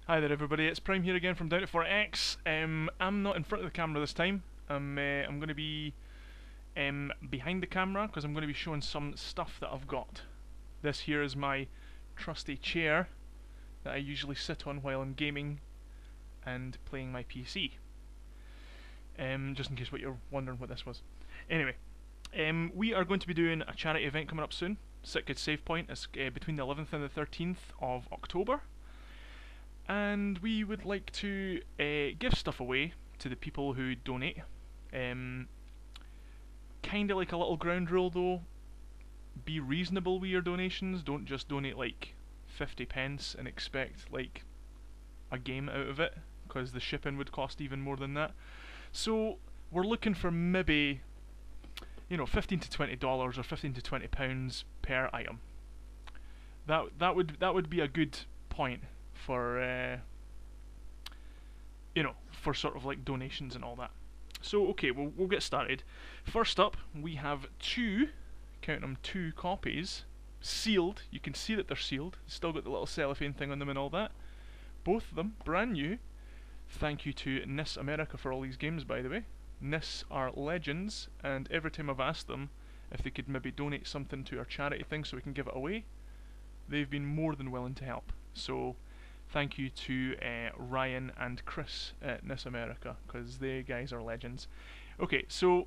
Hi there everybody, it's Prime here again from Down to 4X. I'm not in front of the camera this time. I'm going to be behind the camera because I'm going to be showing some stuff that I've got. This here is my trusty chair that I usually sit on while I'm gaming and playing my PC. Just in case what you're wondering what this was. Anyway, we are going to be doing a charity event coming up soon. Sick Kids Save Point. It's between the 11th and the 13th of October. And we would like to give stuff away to the people who donate. Kind of like a little ground rule though, be reasonable with your donations, don't just donate like 50 pence and expect like a game out of it, because the shipping would cost even more than that. So we're looking for maybe, you know, $15 to $20 or £15 to £20 per item. That would be a good point for you know, for sort of like donations and all that. So okay, we'll get started. First up, we have count them, two copies, sealed. You can see that they're sealed. Still got the little cellophane thing on them and all that. Both of them brand new. Thank you to NIS America for all these games, by the way. NIS are legends, and every time I've asked them if they could maybe donate something to our charity thing so we can give it away, they've been more than willing to help. So thank you to Ryan and Chris at NIS America, because they guys are legends. Okay, so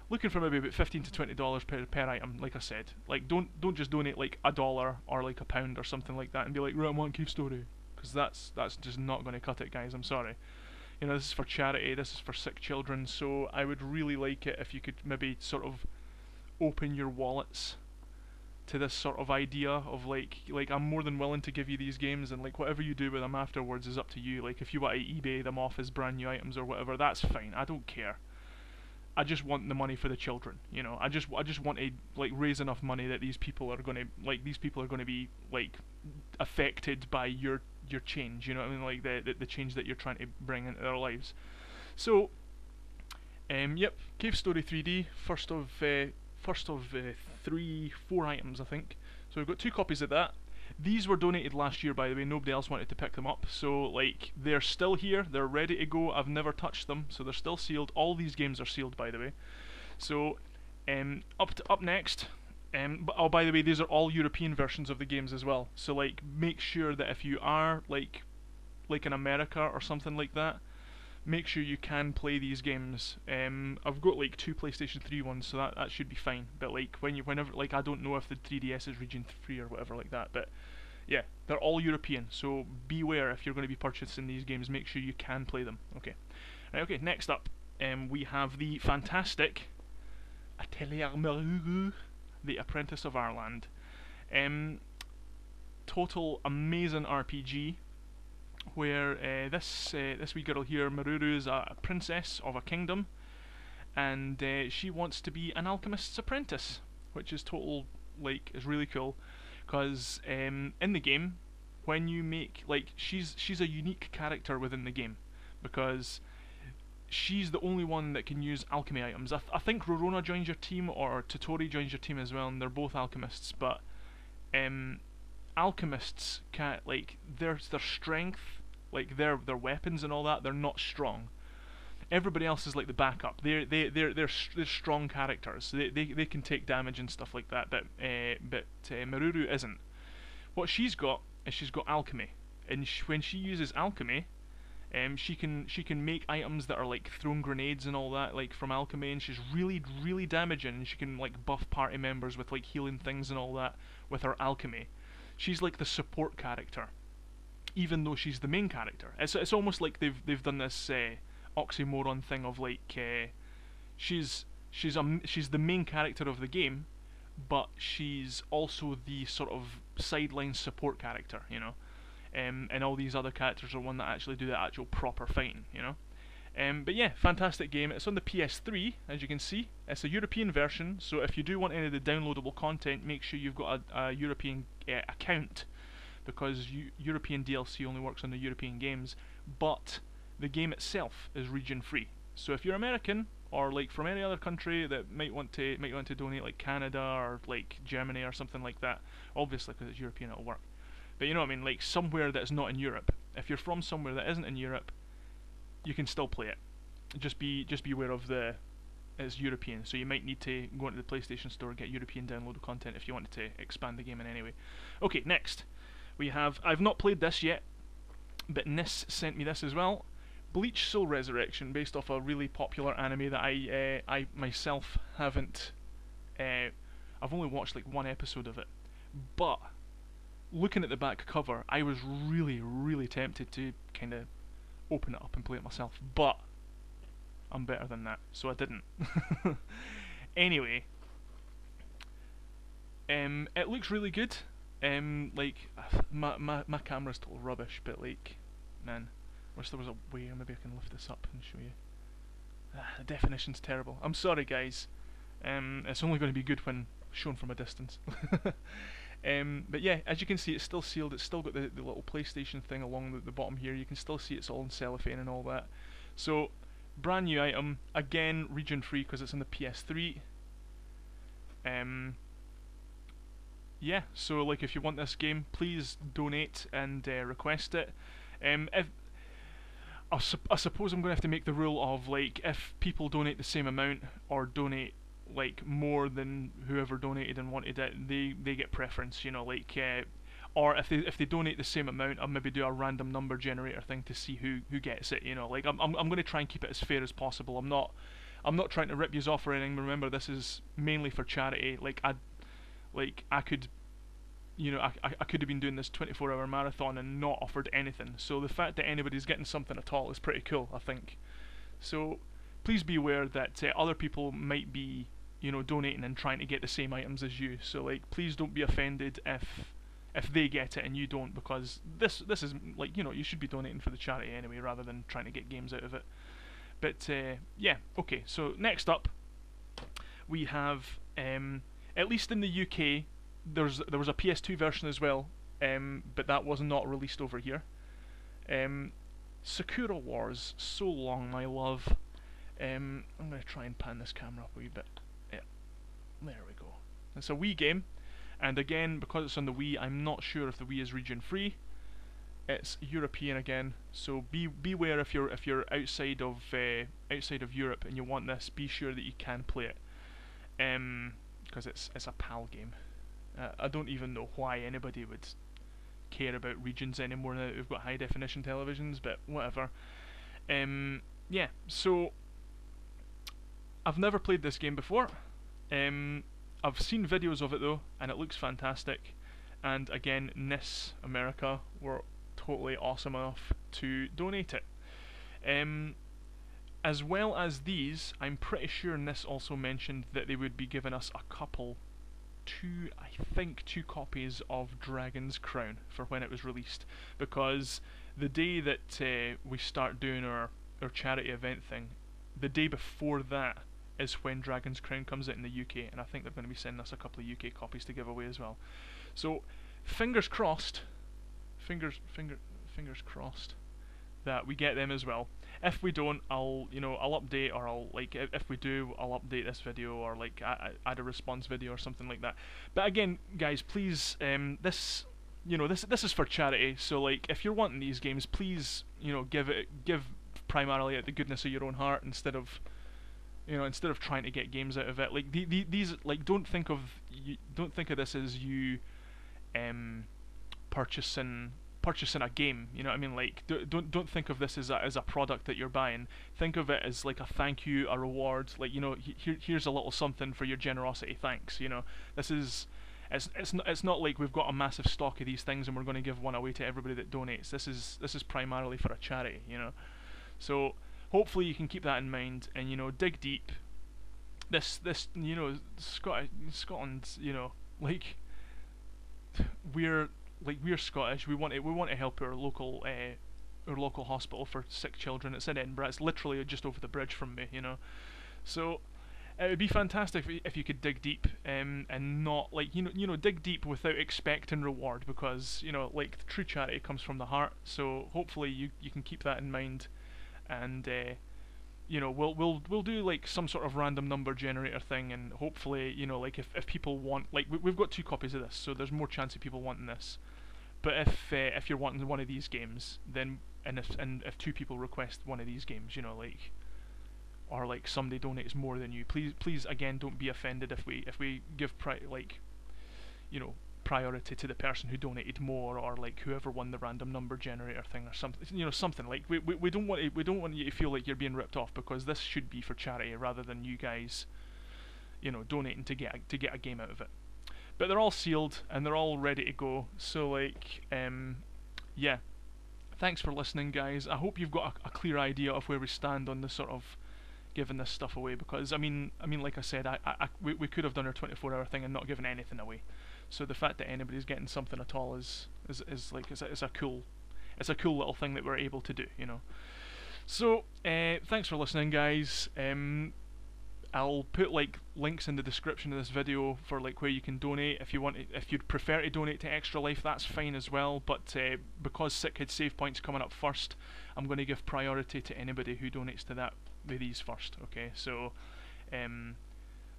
looking for maybe about $15 to $20 per item, like I said. Like don't just donate like $1 or like £1 or something like that and be like, right, I want Cave Story, because that's just not going to cut it, guys. I'm sorry. You know, this is for charity, this is for sick children, so I would really like it if you could maybe sort of open your wallets to this sort of idea of like I'm more than willing to give you these games, and like whatever you do with them afterwards is up to you. Like if you want to eBay them off as brand new items or whatever, that's fine. I don't care. I just want the money for the children, you know. I just want to like raise enough money that these people are going to be like affected by your change, you know what I mean, like the change that you're trying to bring into their lives. So yep, Cave Story 3D, first of 4 items, I think. So we've got 2 copies of that. These were donated last year, by the way. Nobody else wanted to pick them up, so like they're still here. They're ready to go. I've never touched them, so they're still sealed. All these games are sealed, by the way. So up next. But oh, by the way, these are all European versions of the games as well. So like, make sure that if you are like in America or something like that, make sure you can play these games. I've got like 2 PlayStation 3 ones, so that should be fine. But like whenever like, I don't know if the 3DS is region 3 or whatever like that, but yeah, they're all European. So beware if you're going to be purchasing these games. Make sure you can play them. Okay. Right, okay. Next up, we have the fantastic Atelier Maruru, The Apprentice of Ireland. Total amazing RPG, where this wee girl here, Maruru, is a princess of a kingdom, and she wants to be an alchemist's apprentice, which is is really cool, because in the game, when you make, like, she's a unique character within the game, because she's the only one that can use alchemy items. I think Rorona joins your team, or Totori joins your team as well, and they're both alchemists, but alchemists can't, like, their strength, like their weapons and all that, they're not strong. Everybody else is like the backup. They're strong characters. They can take damage and stuff like that. But Maruru isn't. What she's got is she's got alchemy, and when she uses alchemy, she can make items that are like throwing grenades and all that, like from alchemy, and she's really damaging. And she can like buff party members with like healing things and all that with her alchemy. She's like the support character, even though she's the main character. It's almost like they've done this oxymoron thing of like she's the main character of the game, but she's also the sort of sideline support character, you know. And all these other characters are one that actually do the actual proper fighting, you know. But yeah, fantastic game. It's on the PS3, as you can see. It's a European version, so if you do want any of the downloadable content, make sure you've got a European account, because European DLC only works on the European games. But the game itself is region free. So if you're American, or like from any other country that might want to donate, like Canada or like Germany or something like that, obviously because it's European it'll work. But you know what I mean, like somewhere that's not in Europe, if you're from somewhere that isn't in Europe, you can still play it. Just be aware of it's European, so you might need to go into the PlayStation Store and get European downloadable content if you wanted to expand the game in any way. Okay, next we have, I've not played this yet, but NIS sent me this as well. Bleach Soul Resurrection, based off a really popular anime that I myself haven't. I've only watched like one episode of it, but looking at the back cover, I was really tempted to kind of open it up and play it myself, but I'm better than that, so I didn't. Anyway, it looks really good. Like my camera's total rubbish, but like, man, wish there was a way. Maybe I can lift this up and show you. The definition's terrible. I'm sorry, guys. It's only going to be good when shown from a distance. But yeah, as you can see, it's still sealed. It's still got the little PlayStation thing along the bottom here. You can still see it's all in cellophane and all that. So, brand new item. Again, region free because it's on the PS3. Yeah, so like if you want this game, please donate and request it. I suppose I'm going to have to make the rule of like if people donate the same amount or donate like more than whoever donated and wanted it, they get preference, you know, like or if they donate the same amount, I'll maybe do a random number generator thing to see who gets it, you know. Like I'm going to try and keep it as fair as possible. I'm not trying to rip yous off or anything. Remember, this is mainly for charity. Like I could, you know, I could have been doing this 24-hour marathon and not offered anything. So the fact that anybody's getting something at all is pretty cool, I think. So please be aware that other people might be, you know, donating and trying to get the same items as you. So like, please don't be offended if they get it and you don't, because this is like, you know, you should be donating for the charity anyway rather than trying to get games out of it. But yeah, okay. So next up, we have at least in the UK. There was a PS2 version as well, but that was not released over here. Sakura Wars, so long, my love. I'm going to try and pan this camera up a wee bit. Yeah, there we go. It's a Wii game, and again, because it's on the Wii, I'm not sure if the Wii is region free. It's European again, so beware if you're outside of Europe and you want this. Be sure that you can play it, because it's a PAL game. I don't even know why anybody would care about regions anymore now that we've got high definition televisions, but whatever. Yeah, so I've never played this game before. I've seen videos of it though, and it looks fantastic. And again, NIS America were totally awesome enough to donate it. As well as these, I'm pretty sure NIS also mentioned that they would be giving us a couple. Two copies of Dragon's Crown for when it was released, because the day that we start doing our charity event thing, the day before that is when Dragon's Crown comes out in the UK, and I think they're going to be sending us a couple of UK copies to give away as well. So fingers crossed, fingers crossed that we get them as well. If we don't, I'll update, or I'll like, if we do, I'll update this video, or like add a response video or something like that. But again, guys, please, this is for charity. So like, if you're wanting these games, please, you know, give primarily out the goodness of your own heart instead of trying to get games out of it. Like these, like, don't think of this as you purchasing a game, you know what I mean? Like, don't think of this as a product that you're buying. Think of it as like a thank you, a reward. Like, you know, here's a little something for your generosity. Thanks. You know, this is it's not like we've got a massive stock of these things and we're going to give one away to everybody that donates. This is primarily for a charity. You know, so hopefully you can keep that in mind and, you know, dig deep. This you know, Scotland, you know, like we're Scottish. We want to help our local hospital for sick children. It's in Edinburgh. It's literally just over the bridge from me, you know. So it would be fantastic if you could dig deep, and not like, you know, dig deep without expecting reward, because, you know, like, the true charity comes from the heart. So hopefully you can keep that in mind, and you know, we'll do like some sort of random number generator thing, and hopefully, you know, like if people want, like, we've got 2 copies of this, so there's more chance of people wanting this. But if you're wanting one of these games, then and if two people request one of these games, you know, like, or like somebody donates more than you, please again don't be offended if we give you know, priority to the person who donated more, or like whoever won the random number generator thing or something, you know, something like we don't want you to feel like you're being ripped off, because this should be for charity rather than you guys, you know, donating to get a game out of it. But they're all sealed and they're all ready to go. So like, yeah. Thanks for listening, guys. I hope you've got a clear idea of where we stand on the sort of giving this stuff away, because I mean, like I said, we could have done our 24-hour thing and not given anything away. So the fact that anybody's getting something at all is a cool, it's a cool little thing that we're able to do, you know. So thanks for listening, guys. I'll put like links in the description of this video for like where you can donate. If you want, if you'd prefer to donate to Extra Life, that's fine as well. But because Sick Kid Save Point's coming up first, I'm going to give priority to anybody who donates to that with these first. Okay, so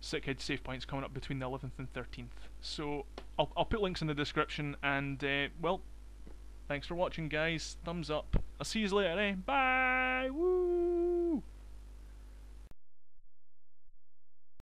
Sick Kid Save Point's coming up between the 11th and 13th. So I'll put links in the description, and well, thanks for watching, guys. Thumbs up. I'll see you later. Bye. Woo.